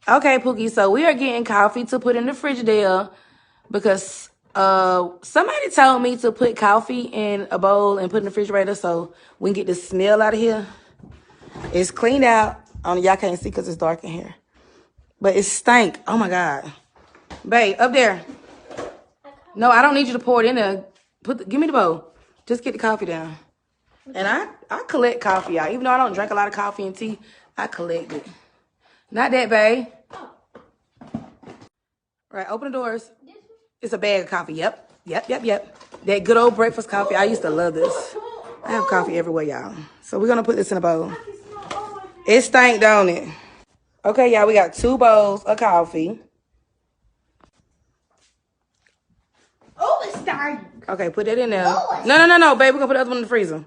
Okay, Pookie, so we are getting coffee to put in the Frigidaire because somebody told me to put coffee in a bowl and put in the refrigerator so we can get the smell out of here. It's cleaned out. Y'all can't see because it's dark in here. But it stank. Oh my God. Babe, up there. No, I don't need you to pour it in there. Give me the bowl. Just get the coffee down. And I collect coffee, y'all. Even though I don't drink a lot of coffee and tea, I collect it. Not that, babe. Right, open the doors. It's a bag of coffee. Yep. That good old breakfast coffee. I used to love this. I have coffee everywhere, y'all. So we're going to put this in a bowl. It stank, don't it? Okay, y'all, we got 2 bowls of coffee. Oh, it stank. Okay, put that in there. No, babe. We're going to put the other one in the freezer.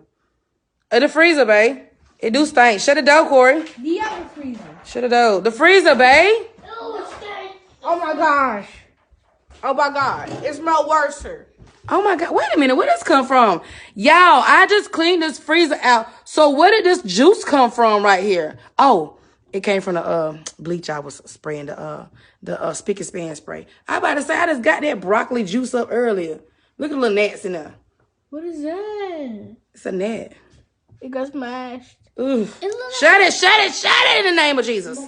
In the freezer, babe. It do stink. Shut the door, Corey. The other freezer. Shut the door. The freezer, babe. Oh, it stank. Oh, my gosh. Oh, my God. It smells worse. Oh my God, wait a minute, where this come from? Y'all, I just cleaned this freezer out. So where did this juice come from right here? Oh, it came from the bleach I was spraying, the spick and span spray. I about to say, I just got that broccoli juice up earlier. Look at the little gnats in there. What is that? It's a gnat. It got smashed. Ugh. Shut it in the name of Jesus.